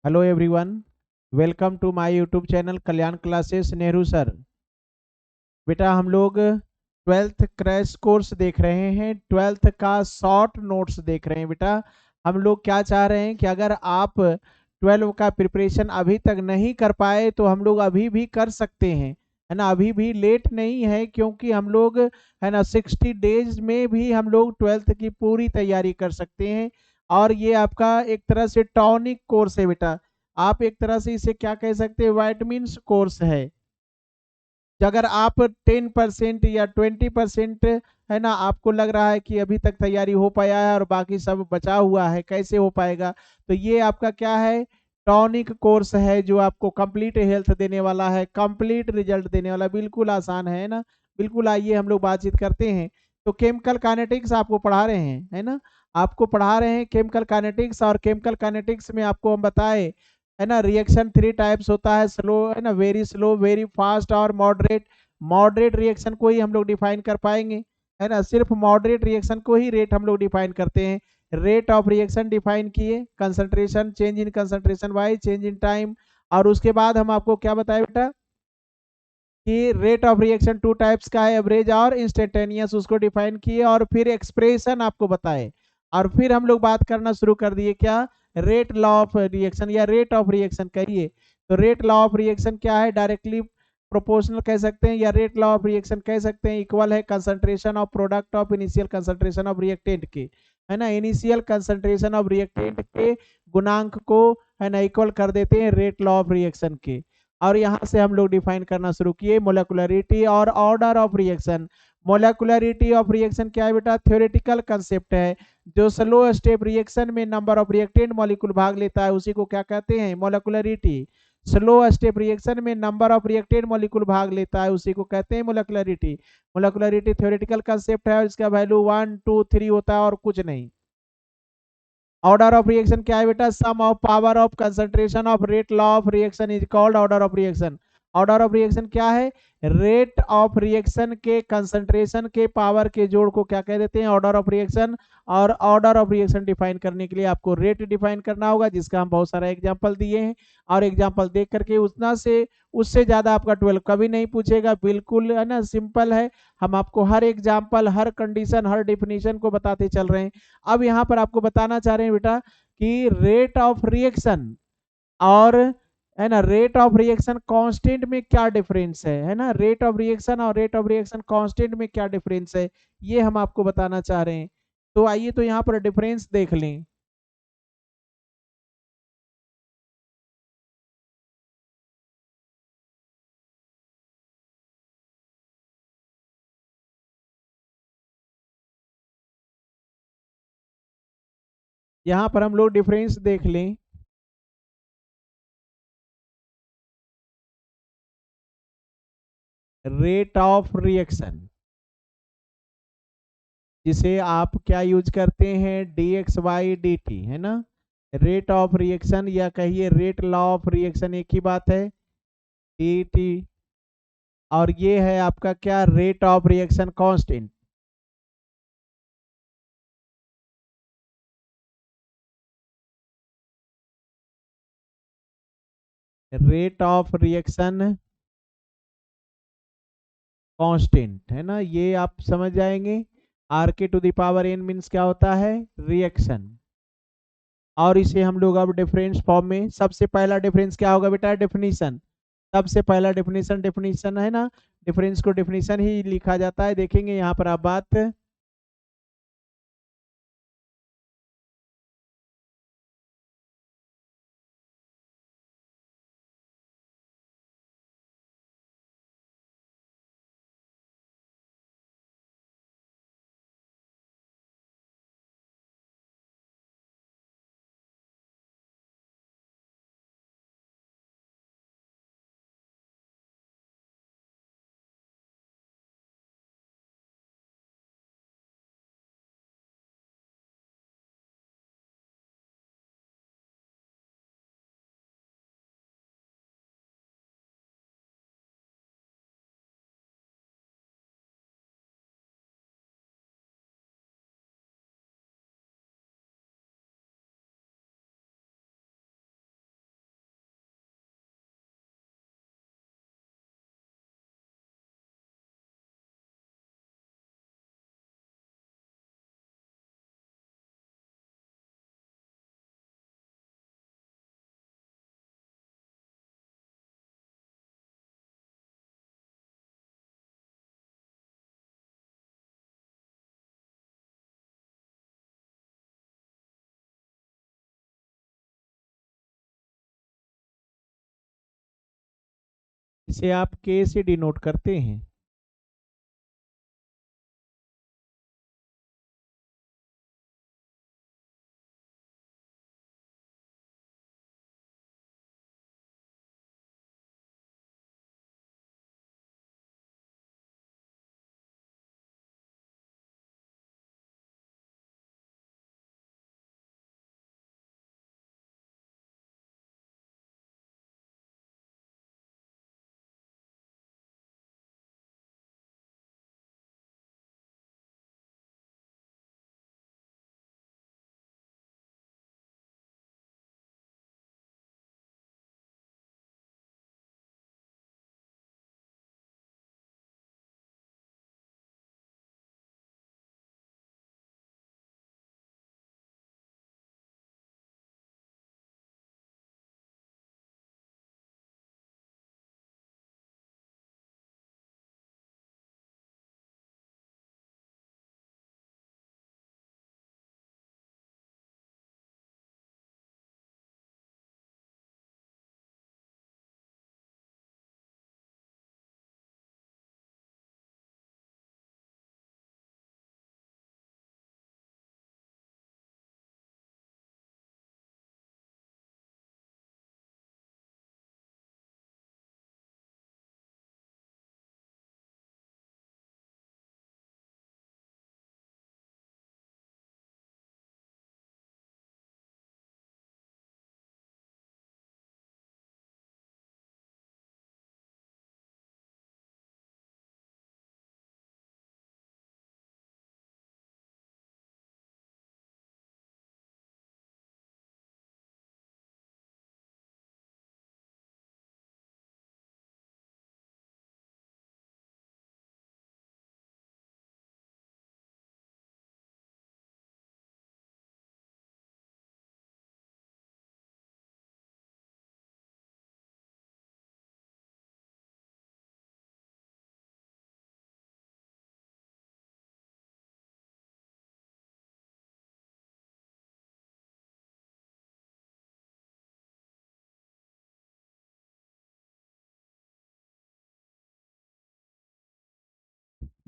Hello everyone, welcome to my YouTube channel Kalyan classes Nehru sir. बेटा हम लोग ट्वेल्थ क्रैश कोर्स देख रहे हैं, ट्वेल्थ का शॉर्ट नोट्स देख रहे हैं। बेटा हम लोग क्या चाह रहे हैं कि अगर आप 12 का प्रिपरेशन अभी तक नहीं कर पाए तो हम लोग अभी भी कर सकते हैं, है ना। अभी भी लेट नहीं है, क्योंकि हम लोग, है ना, 60 डेज में भी हम लोग ट्वेल्थ की पूरी तैयारी कर सकते हैं। और ये आपका एक तरह से टॉनिक कोर्स है बेटा। आप एक तरह से इसे क्या कह सकते हैं, वाइटमिन्स कोर्स है। अगर आप 10% या 20%, है ना, आपको लग रहा है कि अभी तक तैयारी हो पाया है और बाकी सब बचा हुआ है, कैसे हो पाएगा, तो ये आपका क्या है, टॉनिक कोर्स है, जो आपको कंप्लीट हेल्थ देने वाला है, कंप्लीट रिजल्ट देने वाला। बिल्कुल आसान है ना। बिल्कुल, आइए हम लोग बातचीत करते हैं। तो केमिकल काइनेटिक्स आपको पढ़ा रहे हैं, है ना। आपको पढ़ा रहे हैं केमिकल काइनेटिक्स, और केमिकल काइनेटिक्स में आपको हम बताए, है ना, रिएक्शन 3 टाइप्स होता है, स्लो, है ना, वेरी स्लो, वेरी फास्ट और मॉडरेट। मॉडरेट रिएक्शन को ही हम लोग डिफाइन कर पाएंगे, है ना। सिर्फ मॉडरेट रिएक्शन को ही रेट हम लोग डिफाइन करते हैं। रेट ऑफ रिएक्शन डिफाइन किए, concentration, change in concentration by change in time. और उसके बाद हम आपको क्या बताए बेटा कि रेट ऑफ रिएक्शन 2 टाइप्स का है, एवरेज और इंस्टेंटेनियस, उसको डिफाइन किए, और फिर एक्सप्रेशन आपको बताए। और फिर हम लोग बात करना शुरू कर दिए, क्या, रेट लॉ ऑफ रिएक्शन या रेट ऑफ रिएक्शन कहिए। तो रेट लॉ ऑफ रिएक्शन क्या है, डायरेक्टली प्रोपोर्शनल कह सकते हैं, या रेट लॉ ऑफ रिएक्शन कह सकते हैं, इक्वल है concentration of product of initial concentration of reactant के, है ना। इनिशियल कंसंट्रेशन ऑफ रिएक्टेंट के गुणांक को, है ना, इक्वल कर देते हैं रेट लॉ ऑफ रिएक्शन के। और यहां से हम लोग डिफाइन करना शुरू किए मोलेकुलरिटी और order of reaction. Molecularity of reaction क्या है बेटा, थ्योरेटिकल कंसेप्ट है। जो स्लो स्टेप रिएक्शन में नंबर ऑफ रिएक्टेंट मॉलिक्यूल भाग लेता है, उसी को क्या कहते हैं, मोलेकुलरिटी। स्लो स्टेप रिएक्शन में नंबर ऑफ रिएक्टेंट मॉलिक्यूल भाग लेता है, उसी को कहते हैं मोलेकुलरिटी। मोलेकुलरिटी थ्योरेटिकल कंसेप्ट है, और इसका वैल्यू 1 2 3 होता है और कुछ नहीं। ऑर्डर ऑफ रिएक्शन क्या है बेटा, sum of power of concentration of rate law of reaction is called order of reaction. Order of reaction क्या है, रेट ऑफ रिएक्शन के कंसंट्रेशन के पावर के जोड़ को क्या कह देते हैं, ऑर्डर ऑफ रिएक्शन। और ऑर्डर ऑफ रिएक्शन डिफाइन करने के लिए आपको रेट डिफाइन करना होगा, जिसका हम बहुत सारा एग्जांपल दिए हैं। और एग्जांपल देख करके उतना से, उससे ज्यादा आपका 12 कभी नहीं पूछेगा, बिल्कुल, है ना, सिंपल है। हम आपको हर एग्जाम्पल, हर कंडीशन, हर डिफिनीशन को बताते चल रहे हैं। अब यहाँ पर आपको बताना चाह रहे हैं बेटा कि रेट ऑफ रिएक्शन और, है ना, रेट ऑफ रिएक्शन कांस्टेंट में क्या डिफरेंस है ना। रेट ऑफ रिएक्शन और रेट ऑफ रिएक्शन कांस्टेंट में क्या डिफरेंस है, ये हम आपको बताना चाह रहे हैं। तो आइए तो यहाँ पर डिफरेंस देख लें। यहाँ पर हम लोग डिफरेंस देख लें। रेट ऑफ रिएक्शन, जिसे आप क्या यूज करते हैं, d x by d t, है ना। रेट ऑफ रिएक्शन या कहिए रेट लॉ ऑफ रिएक्शन, एक ही बात है, डी टी। और ये है आपका क्या, rate of reaction constant. Rate of reaction constant, है ना, ये आप समझ जाएंगे। R K to the power n means क्या होता है, रिएक्शन। और इसे हम लोग अब डिफरेंस फॉर्म में, सबसे पहला डिफरेंस क्या होगा बेटा, डेफिनेशन। सबसे पहला डेफिनेशन, डेफिनेशन है ना, डिफरेंस को डेफिनेशन ही लिखा जाता है। देखेंगे यहाँ पर आप बात, इसे आप के से डिनोट करते हैं।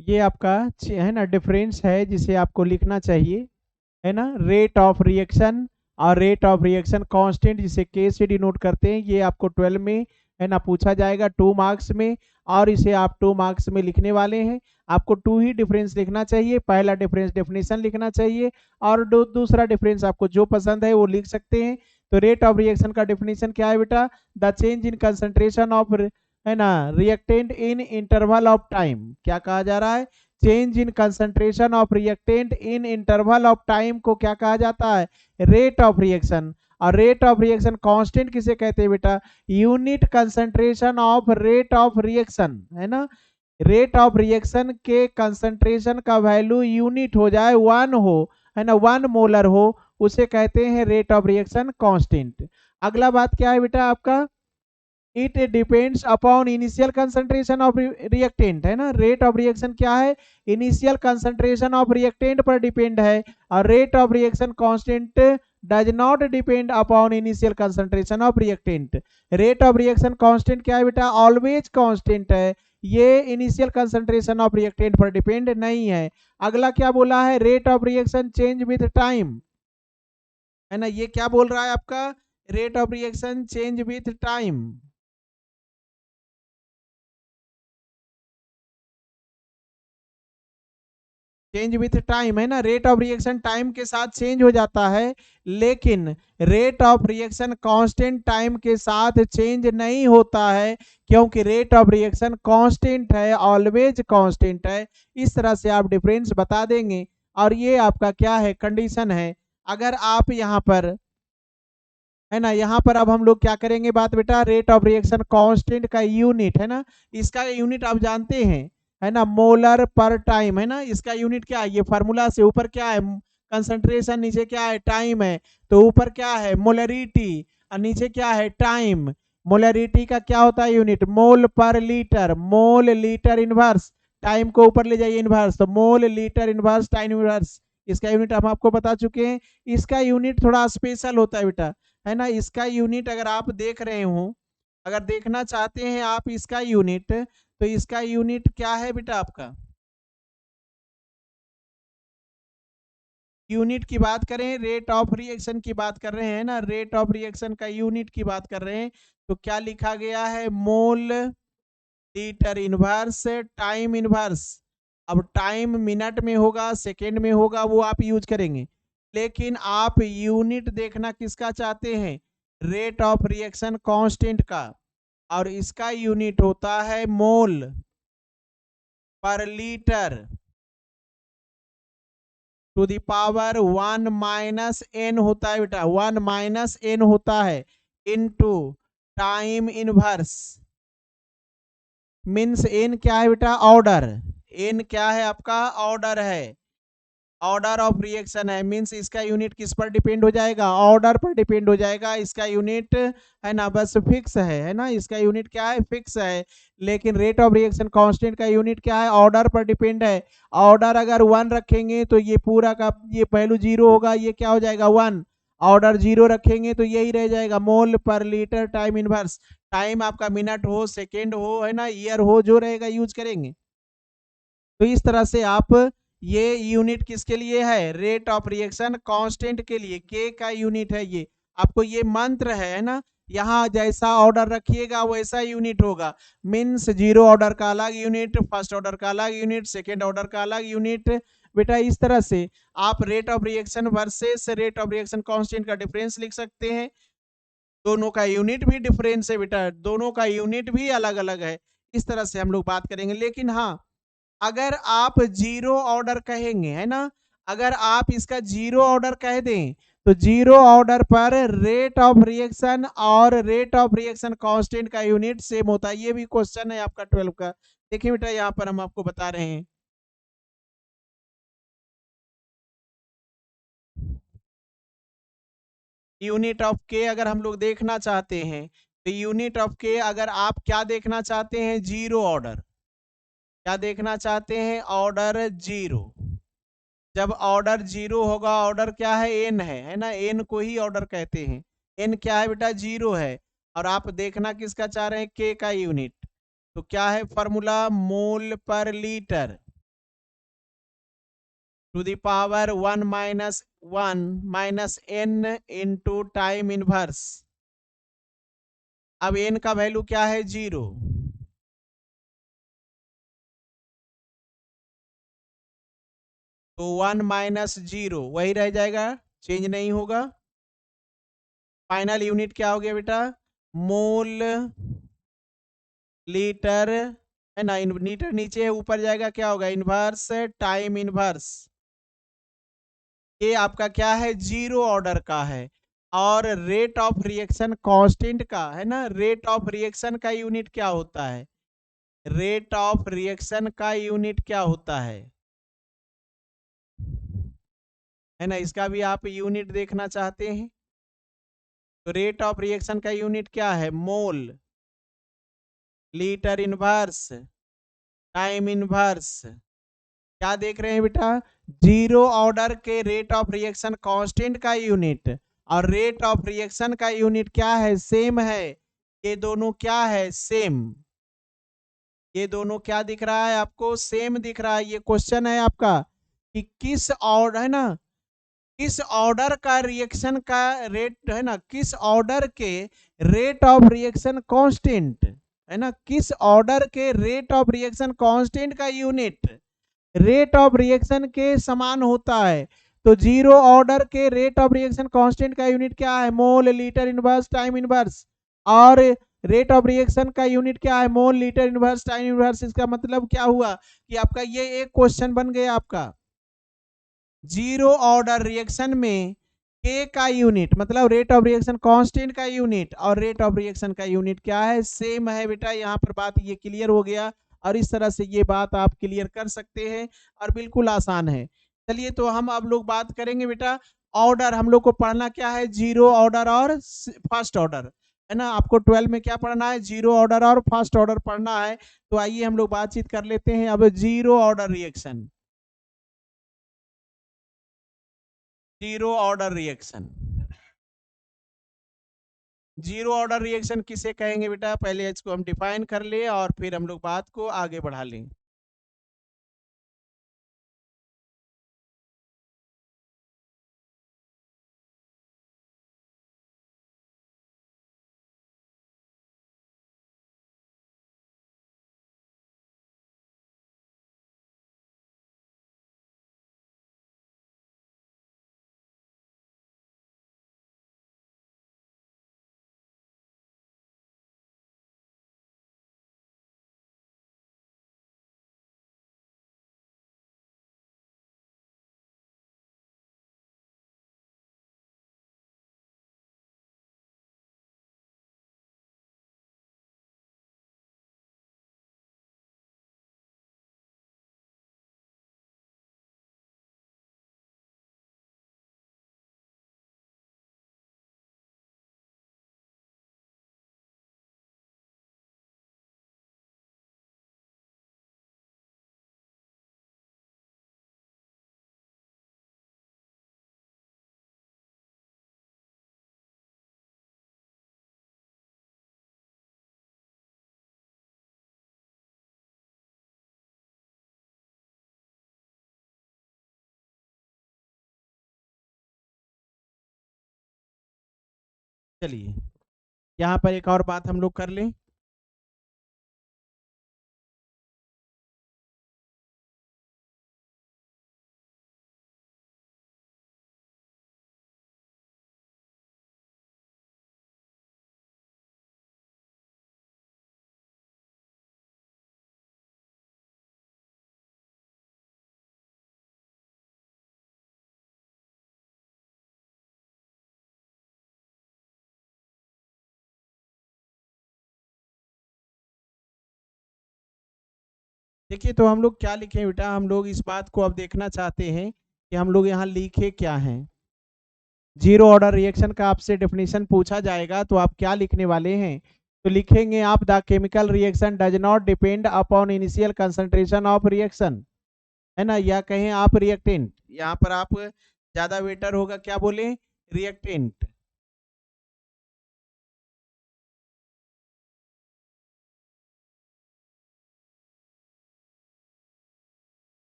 ये आपका है ना डिफरेंस है जिसे आपको लिखना चाहिए, है ना। रेट ऑफ रिएक्शन और रेट ऑफ रिएक्शन कांस्टेंट जिसे के से डिनोट करते हैं, ये आपको 12 में है ना पूछा जाएगा 2 मार्क्स में, और इसे आप 2 मार्क्स में लिखने वाले हैं। आपको 2 ही डिफरेंस लिखना चाहिए। पहला डिफरेंस डेफिनेशन लिखना चाहिए, और दूसरा डिफरेंस आपको जो पसंद है वो लिख सकते हैं। तो रेट ऑफ रिएक्शन का डेफिनेशन क्या है बेटा? The change in concentration of, है ना, reactant in interval of time. क्या कहा जा रहा है? Change in concentration of reactant in interval of time को क्या कहा जाता है? Rate of reaction. और रेट ऑफ रिएक्शन कांस्टेंट किसे कहते हैं बेटा? Unit concentration of rate of reaction, है ना। रेट ऑफ रिएक्शन के कंसंट्रेशन का वैल्यू यूनिट हो जाए, 1 हो, है ना, 1 मोलर हो, उसे कहते हैं रेट ऑफ रिएक्शन कांस्टेंट। अगला बात क्या है बेटा आपका? It depends upon initial concentration of reactant, है ना। रेट ऑफ रिएक्शन क्या है? इनिशियल कंसंट्रेशन ऑफ रिएक्टेंट पर डिपेंड है, और rate of reaction constant does not depend upon initial concentration of reactant. Rate of reaction constant क्या है बेटा? ऑलवेज कांस्टेंट है, ये इनिशियल कंसंट्रेशन ऑफ रिएक्टेंट पर डिपेंड नहीं है। अगला क्या बोला है? Rate of reaction change with time, है ना। ये क्या बोल रहा है आपका? Rate of reaction change with time, change with time, है ना। रेट ऑफ रिएक्शन टाइम के साथ चेंज हो जाता है, लेकिन rate of reaction constant time के साथ चेंज नहीं होता है, क्योंकि रेट ऑफ रिएक्शन कांस्टेंट है, ऑलवेज कांस्टेंट है। इस तरह से आप डिफरेंस बता देंगे, और ये आपका क्या है? कंडीशन है। अगर आप यहाँ पर, है ना, यहाँ पर अब हम लोग क्या करेंगे बात बेटा? रेट ऑफ रिएक्शन कांस्टेंट का यूनिट, है ना, इसका यूनिट आप जानते हैं, है ना, मोलर पर टाइम, है ना। इसका यूनिट क्या है? ये फार्मूला से ऊपर क्या है? कंसंट्रेशन, नीचे क्या है? टाइम है। तो ऊपर क्या है? मोलरिटी, और नीचे क्या है? टाइम। मोलरिटी का क्या होता है यूनिट? मोल per litre, mole litre inverse. Time को ऊपर ले जाइए इनवर्स, तो mole litre inverse time inverse, इसका यूनिट हम आपको बता चुके हैं। इसका यूनिट थोड़ा स्पेशल होता है बेटा, है ना। इसका यूनिट अगर आप देख रहे हो अगर देखना चाहते हैं आप इसका यूनिट, तो इसका यूनिट क्या है बेटा आपका? यूनिट की बात करें, रेट ऑफ रिएक्शन की बात कर रहे हैं ना, रेट ऑफ रिएक्शन का यूनिट की बात कर रहे हैं, तो क्या लिखा गया है? Mole litre inverse time inverse. अब टाइम मिनट में होगा, सेकेंड में होगा, वो आप यूज करेंगे, लेकिन आप यूनिट देखना किसका चाहते हैं? रेट ऑफ रिएक्शन कांस्टेंट का, और इसका यूनिट होता है mole per litre to the power 1 minus n होता है बेटा, 1 माइनस एन होता है into time inverse. Means n क्या है बेटा? ऑर्डर। एन क्या है आपका? ऑर्डर है, ऑर्डर ऑफ रिएक्शन है। मीन्स इसका यूनिट किस पर डिपेंड हो जाएगा? ऑर्डर पर डिपेंड हो जाएगा। इसका यूनिट है ना, बस फिक्स है ना, इसका यूनिट क्या है? फिक्स है। लेकिन रेट ऑफ रिएक्शन कांस्टेंट का यूनिट क्या है? ऑर्डर पर डिपेंड है। ऑर्डर अगर 1 रखेंगे तो ये पूरा का ये वैल्यू 0 होगा, ये क्या हो जाएगा? 1। ऑर्डर 0 रखेंगे तो यही रह जाएगा, मोल per litre time inverse. Time आपका मिनट हो, सेकेंड हो, है ना, ईयर हो, जो रहेगा यूज करेंगे। तो इस तरह से आप ये यूनिट किसके लिए है? रेट ऑफ रिएक्शन कांस्टेंट के लिए, के का यूनिट है ये। आपको ये मंत्र है ना, यहाँ जैसा ऑर्डर रखिएगा वैसा यूनिट होगा। मीन्स 0 ऑर्डर का अलग यूनिट, फर्स्ट ऑर्डर का अलग यूनिट, सेकेंड ऑर्डर का अलग यूनिट। बेटा इस तरह से आप rate of reaction versus rate of reaction constant का डिफरेंस लिख सकते हैं। दोनों का यूनिट भी डिफरेंस है बेटा, दोनों का यूनिट भी अलग अलग है। इस तरह से हम लोग बात करेंगे। लेकिन हाँ, अगर आप 0 ऑर्डर कहेंगे, है ना, अगर आप इसका 0 ऑर्डर कह दें, तो 0 ऑर्डर पर रेट ऑफ रिएक्शन और रेट ऑफ रिएक्शन कांस्टेंट का यूनिट सेम होता है। ये भी क्वेश्चन है आपका 12 का। देखिए बेटा, यहाँ पर हम आपको बता रहे हैं। यूनिट ऑफ के अगर हम लोग देखना चाहते हैं, तो यूनिट ऑफ के अगर आप क्या देखना चाहते हैं? 0 ऑर्डर। क्या देखना चाहते हैं? ऑर्डर 0। जब ऑर्डर 0 होगा, ऑर्डर क्या है? एन है ना, एन को ही ऑर्डर कहते हैं। एन क्या है बेटा? 0 है। और आप देखना किसका चाह रहे हैं? के का यूनिट। तो क्या है formula? Mole per litre to the power 1 minus 1 minus n into time inverse. अब एन का वैल्यू क्या है? 0। तो 1 माइनस 0 वही रह जाएगा, चेंज नहीं होगा। फाइनल यूनिट क्या हो गया बेटा? मोल लीटर, है ना, लीटर नीचे है, ऊपर जाएगा, क्या होगा? Inverse time inverse. ये आपका क्या है? 0 ऑर्डर का है। और रेट ऑफ रिएक्शन कांस्टेंट का, है ना, रेट ऑफ रिएक्शन का यूनिट क्या होता है? रेट ऑफ रिएक्शन का यूनिट क्या होता है ना, इसका भी आप यूनिट देखना चाहते हैं, तो रेट ऑफ रिएक्शन का यूनिट क्या है? Mole litre inverse time inverse. क्या देख रहे हैं बेटा? 0 ऑर्डर के रेट ऑफ रिएक्शन कांस्टेंट का यूनिट और रेट ऑफ रिएक्शन का यूनिट क्या है? सेम है। ये दोनों क्या है? सेम। ये दोनों क्या दिख रहा है आपको? सेम दिख रहा है। ये क्वेश्चन है आपका कि किस ऑर्डर, है ना, किस ऑर्डर का रिएक्शन का रेट, है ना, किस ऑर्डर के रेट ऑफ रिएक्शन कांस्टेंट, है ना, किस ऑर्डर के रेट ऑफ रिएक्शन कांस्टेंट का यूनिट रेट ऑफ रिएक्शन के समान होता है। तो 0 ऑर्डर के रेट ऑफ रिएक्शन कांस्टेंट का यूनिट क्या है? Mole litre inverse time inverse. और रेट ऑफ रिएक्शन का यूनिट क्या है? Mole litre inverse time inverse. इसका मतलब क्या हुआ कि आपका ये एक क्वेश्चन बन गया आपका। 0 ऑर्डर रिएक्शन में के का यूनिट मतलब रेट ऑफ रिएक्शन कांस्टेंट का यूनिट और रेट ऑफ रिएक्शन का यूनिट क्या है? सेम है बेटा। यहाँ पर बात ये क्लियर हो गया, और इस तरह से ये बात आप क्लियर कर सकते हैं, और बिल्कुल आसान है। चलिए, तो हम अब लोग बात करेंगे बेटा, ऑर्डर हम लोग को पढ़ना क्या है? 0 ऑर्डर और फर्स्ट ऑर्डर, है ना। आपको 12 में क्या पढ़ना है? 0 ऑर्डर और फर्स्ट ऑर्डर पढ़ना है। तो आइए हम लोग बातचीत कर लेते हैं अब 0 order reaction. 0 order reaction zero order reaction किसे कहेंगे बेटा, पहले इसको हम डिफाइन कर ले और फिर हम लोग बात को आगे बढ़ा लें। चलिए यहाँ पर एक और बात हम लोग कर लें। देखिए तो हम लोग क्या लिखें बेटा, हम लोग इस बात को अब देखना चाहते हैं कि हम लोग यहाँ लिखे क्या हैं। जीरो ऑर्डर रिएक्शन का आपसे डेफिनेशन पूछा जाएगा तो आप क्या लिखने वाले हैं, तो लिखेंगे आप the chemical reaction does not depend upon initial concentration of reaction, है ना, या कहें आप रिएक्टेंट, यहाँ पर आप ज्यादा बेटर होगा क्या बोले, reactant.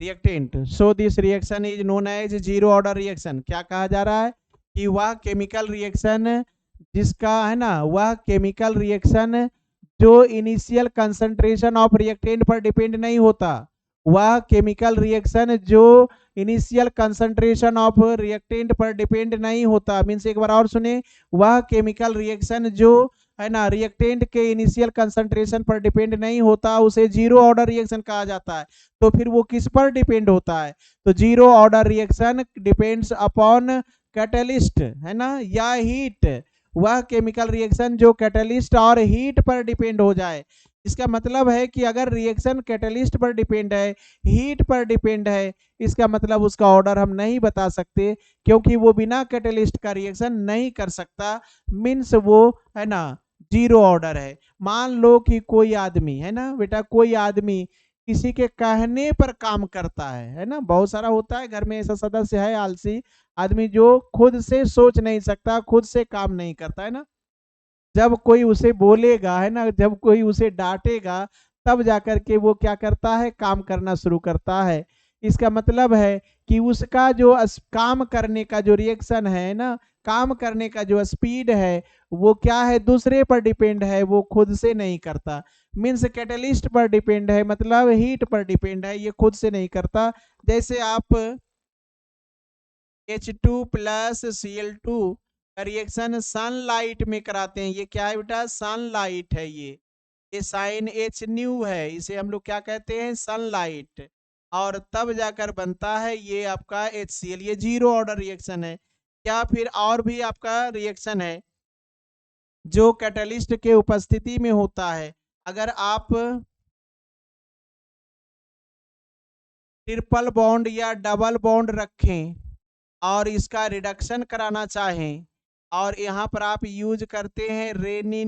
Reactant, so this reaction is known as zero order reaction. क्या कहा जा रहा है कि वह केमिकल रिएक्शन जिसका, है ना, वह केमिकल रिएक्शन जो इनिशियल कंसंट्रेशन ऑफ रिएक्टेंट पर डिपेंड नहीं होता, वह केमिकल रिएक्शन जो इनिशियल कंसंट्रेशन ऑफ रिएक्टेंट पर डिपेंड नहीं होता, मीन्स एक बार और सुने, वह केमिकल रिएक्शन जो, है ना, रिएक्टेंट के इनिशियल कंसंट्रेशन पर डिपेंड नहीं होता उसे जीरो ऑर्डर रिएक्शन कहा जाता है। तो फिर वो किस पर डिपेंड होता है, तो zero order reaction depends upon catalyst, है ना, या हीट, वह केमिकल रिएक्शन जो कैटलिस्ट और हीट पर डिपेंड हो जाए। इसका मतलब है कि अगर रिएक्शन कैटलिस्ट पर डिपेंड है, हीट पर डिपेंड है, इसका मतलब उसका ऑर्डर हम नहीं बता सकते, क्योंकि वो बिना कैटलिस्ट का रिएक्शन नहीं कर सकता, मीन्स वो, है ना, जीरो ऑर्डर है। मान लो कि कोई आदमी, है ना बेटा, कोई आदमी किसी के कहने पर काम करता है ना, बहुत सारा होता है घर में ऐसा सदस्य है आलसी आदमी जो खुद से सोच नहीं सकता, खुद से काम नहीं करता, है ना, जब कोई उसे बोलेगा, है ना, जब कोई उसे डांटेगा, तब जाकर के वो क्या करता है, काम करना शुरू करता है। इसका मतलब है कि उसका जो काम करने का जो रिएक्शन है ना, काम करने का जो स्पीड है, वो क्या है, दूसरे पर डिपेंड है, वो खुद से नहीं करता। मीन्स कैटलिस्ट पर डिपेंड है, मतलब हीट पर डिपेंड है, ये खुद से नहीं करता। जैसे आप H2 प्लस Cl2 का रिएक्शन सनलाइट में कराते हैं, ये क्या है बेटा, सनलाइट है, ये साइन H न्यू है, इसे हम लोग क्या कहते हैं, सनलाइट, और तब जाकर बनता है ये आपका HCl, ये जीरो ऑर्डर रिएक्शन है। क्या फिर और भी आपका रिएक्शन है जो कैटलिस्ट के उपस्थिति में होता है, अगर आप ट्रिपल बॉन्ड या डबल बॉन्ड रखें और इसका रिडक्शन कराना चाहें, और यहाँ पर आप यूज करते हैं रेनी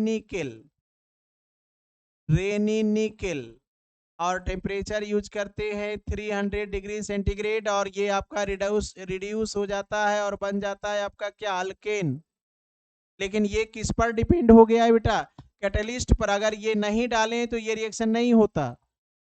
निकेल और टेम्परेचर यूज करते हैं 300 डिग्री सेंटीग्रेड, और ये आपका रिड्यूस रिड्यूस हो जाता है और बन जाता है आपका क्या, अल्केन। लेकिन ये किस पर डिपेंड हो गया है बेटा, कैटलिस्ट पर। अगर ये नहीं डालें तो ये रिएक्शन नहीं होता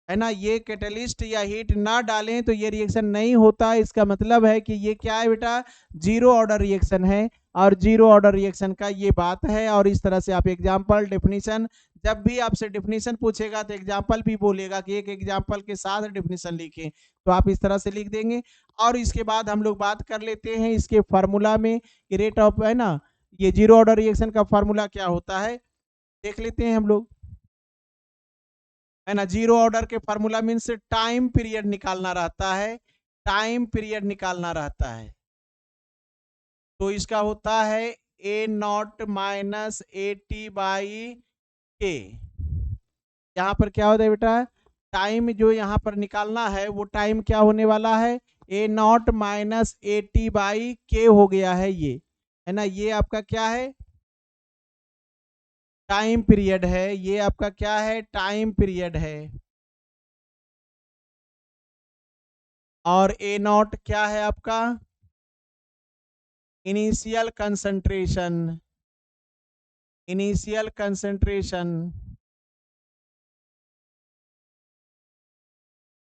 है ना, ये कैटलिस्ट या हीट ना डालें तो ये रिएक्शन नहीं होता। इसका मतलब है कि ये क्या है बेटा, जीरो ऑर्डर रिएक्शन है, और जीरो ऑर्डर रिएक्शन का ये बात है। और इस तरह से आप एग्जांपल डेफिनेशन, जब भी आपसे डेफिनेशन पूछेगा तो एग्जांपल भी बोलेगा कि एक एग्जांपल के साथ डेफिनेशन लिखें, तो आप इस तरह से लिख देंगे। और इसके बाद हम लोग बात कर लेते हैं इसके फार्मूला में, रेट ऑफ है ना, ये जीरो ऑर्डर रिएक्शन का फार्मूला क्या होता है देख लेते हैं हम लोग, है ना। जीरो ऑर्डर के फार्मूला मीन्स टाइम पीरियड निकालना रहता है, टाइम पीरियड निकालना रहता है। तो इसका होता है A naught minus A T by K. यहाँ पर क्या होता है बेटा, टाइम जो यहाँ पर निकालना है वो टाइम क्या होने वाला है, A naught minus A T by K हो गया है ये, है ना। ये आपका क्या है, टाइम पीरियड है, ये आपका क्या है, टाइम पीरियड है। और ए नॉट क्या है आपका, initial concentration, initial concentration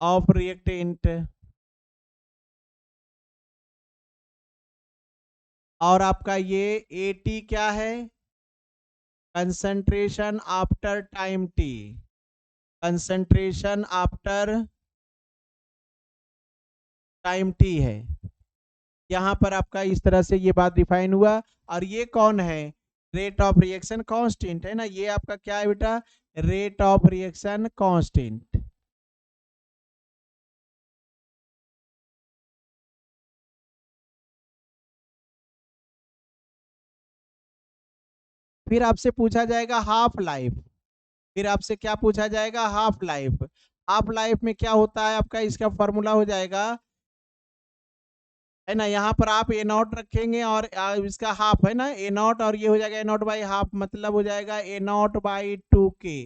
of reactant. और आपका ये ए टी क्या है, concentration after time T, concentration after time T है। यहाँ पर आपका इस तरह से ये बात डिफाइन हुआ। और ये कौन है, रेट ऑफ रिएक्शन कांस्टेंट, है ना। ये आपका क्या है बेटा, रेट ऑफ रिएक्शन कांस्टेंट। फिर आपसे पूछा जाएगा हाफ लाइफ, फिर आपसे क्या पूछा जाएगा, हाफ लाइफ। हाफ लाइफ में क्या होता है आपका, इसका फॉर्मूला हो जाएगा, है ना। यहाँ पर आप ए नॉट रखेंगे और इसका हाफ है ना, ए नॉट, और ये हो जाएगा ए नॉट बाई हाफ, मतलब हो जाएगा ए नॉट बाई टू के।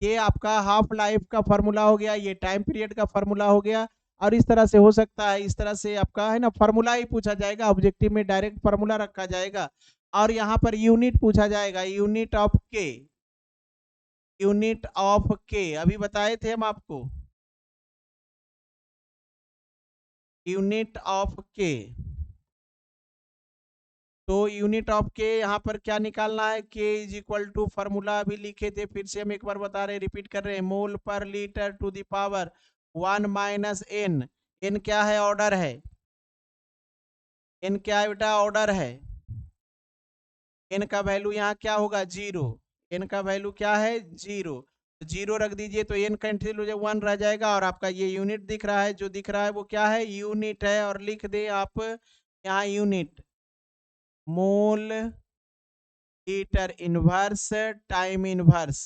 ये आपका हाफ लाइफ का फॉर्मूला हो गया, ये टाइम पीरियड का फॉर्मूला हो गया। और इस तरह से हो सकता है, इस तरह से आपका है ना फॉर्मूला ही पूछा जाएगा, ऑब्जेक्टिव में डायरेक्ट फॉर्मूला रखा जाएगा। और यहाँ पर यूनिट पूछा जाएगा, यूनिट ऑफ के, यूनिट ऑफ के अभी बताए थे हम आपको, यूनिट ऑफ के। तो यूनिट ऑफ के यहाँ पर क्या निकालना है, के इज इक्वल टू, फॉर्मूला अभी लिखे थे, फिर से हम एक बार बता रहे हैं, रिपीट कर रहे हैं, mole per litre to the power 1 - n। n क्या है, ऑर्डर है, n क्या है बेटा, ऑर्डर है। n का वैल्यू यहाँ क्या होगा, जीरो, n का वैल्यू क्या है, जीरो। जीरो रख दीजिए तो n कैंसिल हो जाए, 1 रह जाएगा। और आपका ये यूनिट दिख रहा है, जो दिख रहा है वो क्या है, यूनिट है। और लिख दे आप यहाँ unit, mole litre inverse time inverse.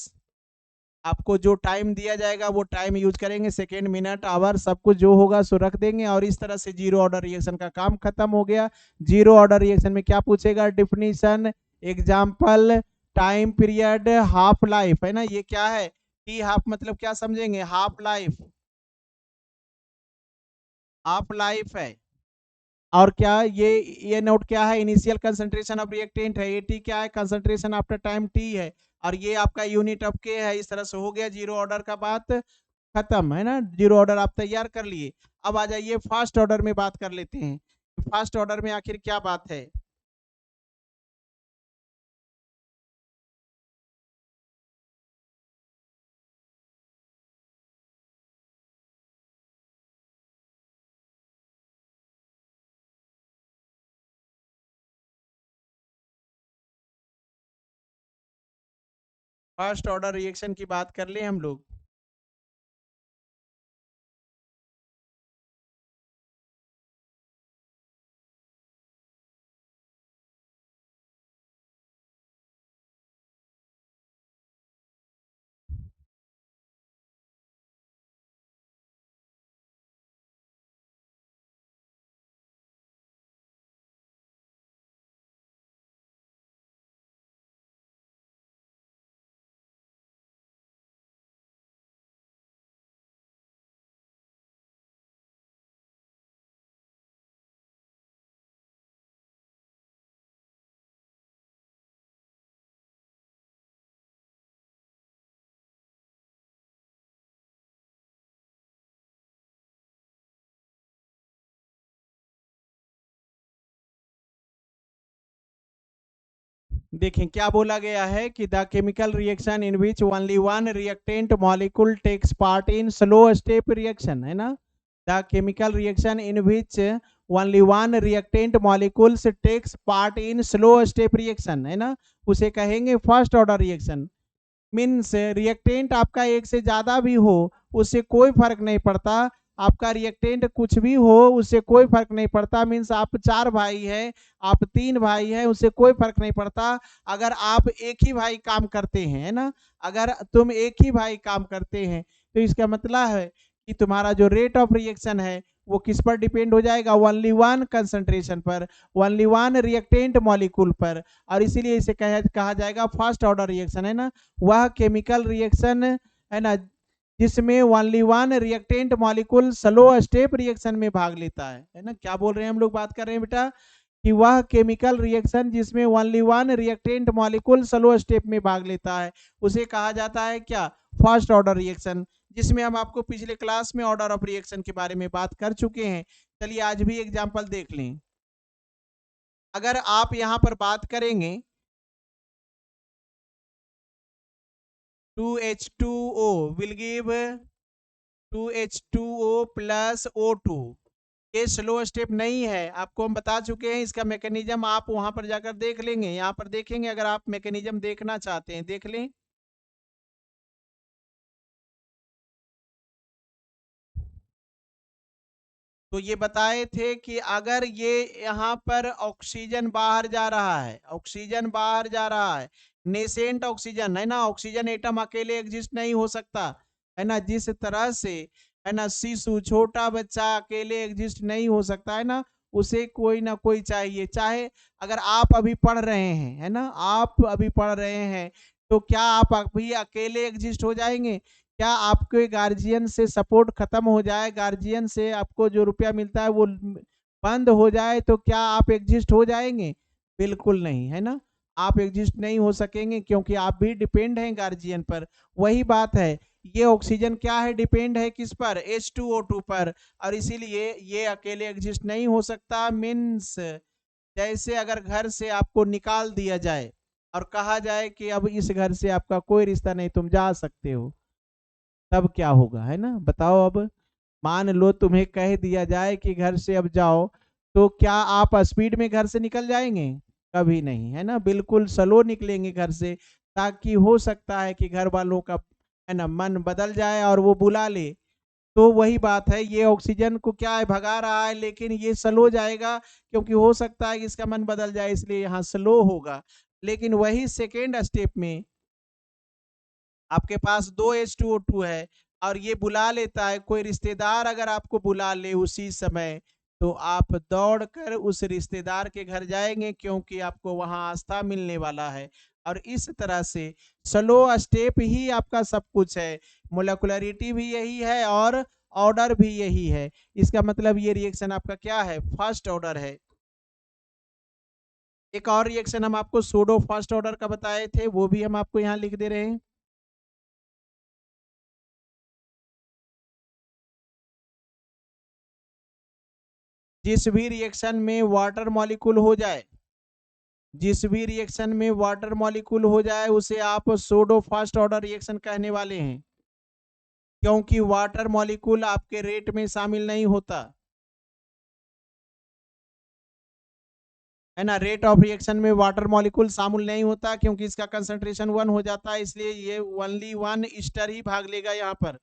आपको जो टाइम दिया जाएगा वो टाइम यूज करेंगे, सेकेंड मिनट आवर सब कुछ जो होगा सो रख देंगे। और इस तरह से जीरो ऑर्डर रिएक्शन का काम खत्म हो गया। जीरो ऑर्डर रिएक्शन में क्या पूछेगा, definition, example, time period, half life, है ना। ये क्या है, टी हाफ मतलब क्या समझेंगे, हाफ लाइफ, हाफ लाइफ है। और क्या ये नोट क्या है, इनिशियल कंसंट्रेशन ऑफ रिएक्टेंट है, एटी क्या है, कंसंट्रेशन आफ्टर टाइम टी है। और ये आपका यूनिट ऑफ के है। इस तरह से हो गया जीरो ऑर्डर का बात खत्म, है ना। जीरो ऑर्डर आप तैयार कर लिए। अब आ जाइए फर्स्ट ऑर्डर में बात कर लेते हैं, फर्स्ट ऑर्डर में आखिर क्या बात है। फर्स्ट ऑर्डर रिएक्शन की बात कर ले हम लोग। देखें क्या बोला गया है कि the chemical reaction in which only one reactant molecule takes part in slow step reaction, है ना। The chemical reaction in which only one reactant molecules takes part in slow step reaction, है ना, उसे कहेंगे first order reaction. Means reactant आपका एक से ज्यादा भी हो उससे कोई फर्क नहीं पड़ता, आपका रिएक्टेंट कुछ भी हो उससे कोई फर्क नहीं पड़ता। मीन्स आप 4 भाई हैं, आप 3 भाई हैं, उससे कोई फर्क नहीं पड़ता। अगर आप एक ही भाई काम करते हैं, है ना, अगर तुम एक ही भाई काम करते हैं तो इसका मतलब है कि तुम्हारा जो रेट ऑफ रिएक्शन है वो किस पर डिपेंड हो जाएगा, ओनली वन कंसंट्रेशन पर, ओनली वन रिएक्टेंट मॉलिक्यूल पर। और इसीलिए इसे कहा जाएगा फर्स्ट ऑर्डर रिएक्शन, है ना। वह केमिकल रिएक्शन, है ना, जिसमें only one reactant molecule slow step reaction में भाग लेता है ना। क्या बोल रहे हैं हम लोग, बात कर रहे हैं बेटा कि वह केमिकल रिएक्शन जिसमें only one reactant molecule slow step में भाग लेता है उसे कहा जाता है क्या, फर्स्ट ऑर्डर रिएक्शन, जिसमें हम आपको पिछले क्लास में ऑर्डर ऑफ रिएक्शन के बारे में बात कर चुके हैं। चलिए आज भी एग्जांपल देख लें। अगर आप यहां पर बात करेंगे 2H2O will give 2H2O plus O2। ये स्लो स्टेप नहीं है, आपको हम बता चुके हैं इसका मैकेनिज्म, आप वहां पर जाकर देख लेंगे, यहाँ पर देखेंगे, अगर आप मैकेनिज्म देखना चाहते हैं देख लें। तो ये बताए थे कि अगर ये यहाँ पर ऑक्सीजन बाहर जा रहा है, ऑक्सीजन बाहर जा रहा है, नेसेंट ऑक्सीजन, है ना, ऑक्सीजन एटम अकेले एग्जिस्ट नहीं हो सकता, है ना, जिस तरह से, है ना, शिशु छोटा बच्चा अकेले एग्जिस्ट नहीं हो सकता, है ना, उसे कोई ना कोई चाहिए। चाहे अगर आप अभी पढ़ रहे हैं, है ना, आप अभी पढ़ रहे हैं तो क्या आप अभी अकेले एग्जिस्ट हो जाएंगे, क्या आपके गार्जियन से सपोर्ट खत्म हो जाए, गार्जियन से आपको जो रुपया मिलता है वो बंद हो जाए तो क्या आप एग्जिस्ट हो जाएंगे, बिल्कुल नहीं, है ना, आप एग्जिस्ट नहीं हो सकेंगे क्योंकि आप भी डिपेंड हैं गार्जियन पर। वही बात है, ये ऑक्सीजन क्या है, डिपेंड है किस पर, H2O2 पर, और इसीलिए ये अकेले एग्जिस्ट नहीं हो सकता। मीन्स जैसे अगर घर से आपको निकाल दिया जाए और कहा जाए कि अब इस घर से आपका कोई रिश्ता नहीं, तुम जा सकते हो, तब क्या होगा, है ना, बताओ। अब मान लो तुम्हें कह दिया जाए कि घर से अब जाओ, तो क्या आप स्पीड में घर से निकल जाएंगे, कभी नहीं, है ना, बिल्कुल स्लो निकलेंगे घर से, ताकि हो सकता है कि घर वालों का, है ना, मन बदल जाए और वो बुला ले। तो वही बात है, ये ऑक्सीजन को क्या है, भगा रहा है, लेकिन ये स्लो जाएगा क्योंकि हो सकता है कि इसका मन बदल जाए, इसलिए यहाँ स्लो होगा। लेकिन वही सेकेंड स्टेप में आपके पास 2H2O2 है और ये बुला लेता है, कोई रिश्तेदार अगर आपको बुला ले उसी समय, तो आप दौड़कर उस रिश्तेदार के घर जाएंगे क्योंकि आपको वहां आस्था मिलने वाला है। और इस तरह से स्लो स्टेप ही आपका सब कुछ है, मोलेकुलरिटी भी यही है और ऑर्डर भी यही है। इसका मतलब ये रिएक्शन आपका क्या है, फर्स्ट ऑर्डर है। एक और रिएक्शन हम आपको सूडो फर्स्ट ऑर्डर का बताए थे, वो भी हम आपको यहाँ लिख दे रहे हैं। जिस भी रिएक्शन में वाटर मॉलिक्यूल हो जाए, जिस भी रिएक्शन में वाटर मॉलिक्यूल हो जाए उसे आप सूडो फर्स्ट ऑर्डर रिएक्शन कहने वाले हैं, क्योंकि वाटर मॉलिक्यूल आपके रेट में शामिल नहीं होता, है ना, रेट ऑफ रिएक्शन में वाटर मॉलिक्यूल शामिल नहीं होता क्योंकि इसका कंसंट्रेशन 1 हो जाता है, इसलिए ये ओनली वन ईस्टर ही भाग लेगा यहाँ पर।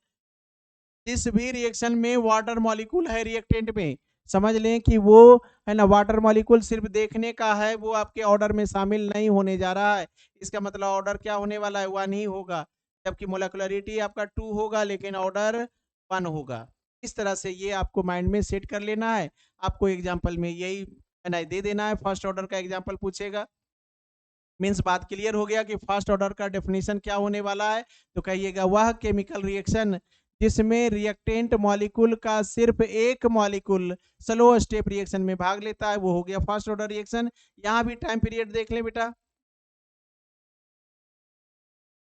जिस भी रिएक्शन में वाटर मॉलिक्यूल है रिएक्टेंट में, समझ लें कि वो, है ना, वाटर मॉलिक्यूल सिर्फ देखने का है, वो आपके ऑर्डर में शामिल नहीं होने जा रहा है। इसका मतलब ऑर्डर क्या होने वाला है, 1 ही होगा, जबकि मोलेकुलरिटी आपका 2 होगा लेकिन ऑर्डर 1 होगा। इस तरह से ये आपको माइंड में सेट कर लेना है। आपको एग्जाम्पल में यही, है ना, दे देना है, फर्स्ट ऑर्डर का एग्जाम्पल पूछेगा। मीन्स बात क्लियर हो गया कि फर्स्ट ऑर्डर का डेफिनेशन क्या होने वाला है, तो कहिएगा वह केमिकल रिएक्शन जिसमें रिएक्टेंट मॉलिक्यूल का सिर्फ एक मॉलिक्यूल स्लो स्टेप रिएक्शन में भाग लेता है, वो हो गया फर्स्ट ऑर्डर रिएक्शन। यहाँ भी टाइम पीरियड देख लें बेटा,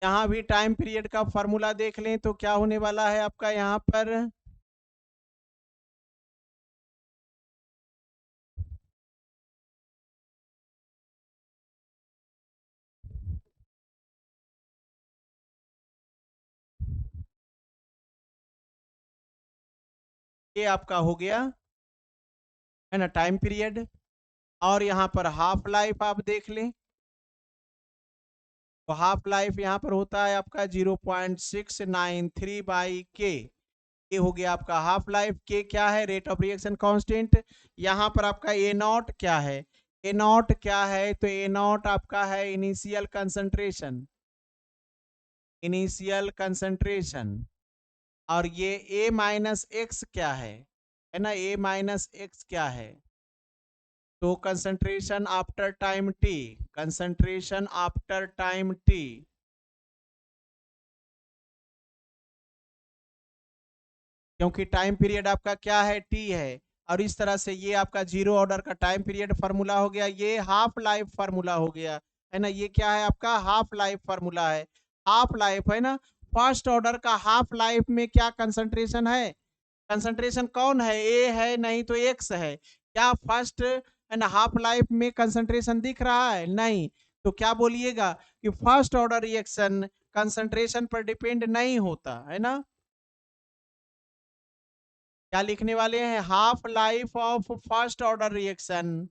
यहाँ भी टाइम पीरियड का फॉर्मूला देख लें तो क्या होने वाला है आपका यहाँ पर, ये आपका हो गया है ना टाइम पीरियड। और यहाँ पर हाफ लाइफ आप देख लें, तो हाफ लाइफ यहाँ पर होता है आपका 0.693 बाई के। ये हो गया आपका हाफ लाइफ। के क्या है? Rate of reaction constant. यहाँ पर आपका ए नॉट क्या है? ए नॉट क्या है? तो ए नॉट आपका है इनिशियल कंसंट्रेशन, इनिशियल कंसंट्रेशन। और ये ए माइनस एक्स क्या है ना? ए माइनस एक्स क्या है? तो concentration after time T, concentration after time T. क्योंकि टाइम पीरियड आपका क्या है? टी है। और इस तरह से ये आपका जीरो ऑर्डर का टाइम पीरियड फार्मूला हो गया, ये हाफ लाइफ फार्मूला हो गया है ना। ये क्या है आपका? हाफ लाइफ फार्मूला है। हाफ लाइफ है ना, फर्स्ट ऑर्डर का हाफ लाइफ में क्या कंसंट्रेशन है? कंसंट्रेशन कौन है? ए है, नहीं तो एक्स है। क्या फर्स्ट एंड हाफ लाइफ में कंसंट्रेशन दिख रहा है? नहीं। तो क्या बोलिएगा कि फर्स्ट ऑर्डर रिएक्शन कंसंट्रेशन पर डिपेंड नहीं होता है ना। क्या लिखने वाले हैं? Half life of first order reaction,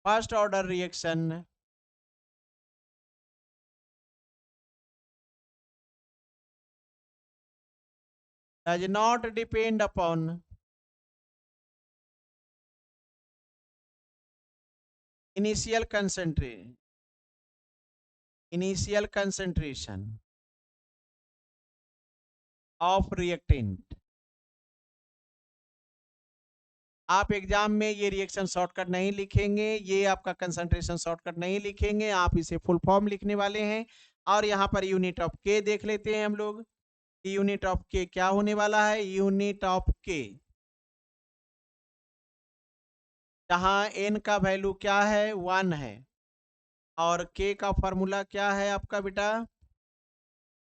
first order reaction does not depend upon initial concentration, initial concentration of reactant। आप एग्जाम में ये रिएक्शन शॉर्टकट नहीं लिखेंगे, ये आपका कंसंट्रेशन शॉर्टकट नहीं लिखेंगे, आप इसे फुल फॉर्म लिखने वाले हैं। और यहाँ पर यूनिट ऑफ के देख लेते हैं हम लोग। यूनिट ऑफ के क्या होने वाला है? यूनिट ऑफ के, जहाँ एन का वैल्यू क्या है? 1 है। और के का फॉर्मूला क्या है आपका बेटा?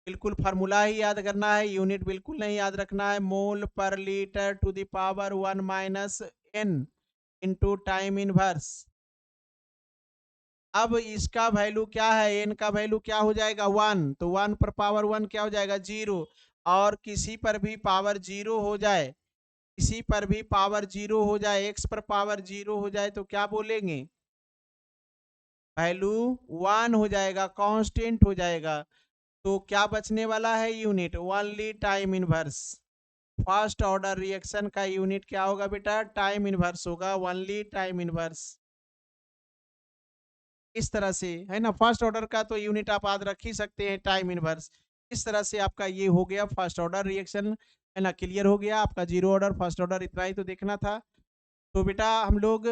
बिल्कुल फार्मूला ही याद करना है, यूनिट बिल्कुल नहीं याद रखना है। Mole per litre to the power 1 minus n into time inverse. अब इसका वैल्यू क्या है? एन का वैल्यू क्या हो जाएगा? 1। तो 1 पर पावर 1 क्या हो जाएगा? 0। और किसी पर भी पावर 0 हो जाए, किसी पर भी पावर 0 हो जाए, एक्स पर पावर 0 हो जाए, तो क्या बोलेंगे? वैल्यू 1 हो जाएगा, कांस्टेंट हो जाएगा। तो क्या बचने वाला है? Unit only time inverse. First order reaction का यूनिट क्या होगा बेटा? टाइम इनवर्स होगा, ओनली टाइम इनवर्स। इस तरह से है ना, फर्स्ट ऑर्डर का तो यूनिट आप याद रख ही सकते हैं, टाइम इनवर्स। इस तरह से आपका ये हो गया फर्स्ट ऑर्डर रिएक्शन है ना, क्लियर हो गया आपका। जीरो ऑर्डर, फर्स्ट ऑर्डर, इतना ही तो देखना था। तो बेटा हम लोग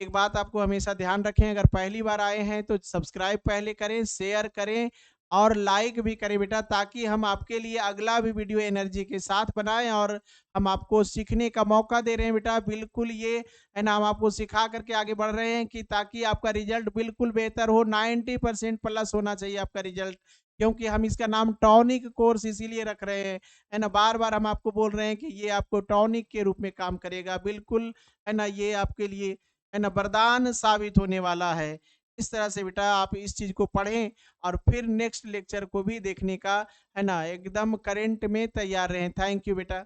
एक बात आपको हमेशा ध्यान रखें, अगर पहली बार आए हैं तो सब्सक्राइब पहले करें, शेयर करें और लाइक भी करें बेटा, ताकि हम आपके लिए अगला भी वीडियो एनर्जी के साथ बनाएं। और हम आपको सीखने का मौका दे रहे हैं बेटा, बिल्कुल ये है ना, हम आपको सिखा करके आगे बढ़ रहे हैं कि ताकि आपका रिजल्ट बिल्कुल बेहतर हो। 90% प्लस होना चाहिए आपका रिजल्ट, क्योंकि हम इसका नाम टॉनिक कोर्स इसीलिए रख रहे हैं है ना। बार बार हम आपको बोल रहे हैं कि ये आपको टॉनिक के रूप में काम करेगा, बिल्कुल है ना। ये आपके लिए है ना वरदान साबित होने वाला है। इस तरह से बेटा आप इस चीज को पढ़ें और फिर नेक्स्ट लेक्चर को भी देखने का है ना एकदम करंट में तैयार रहें। थैंक यू बेटा।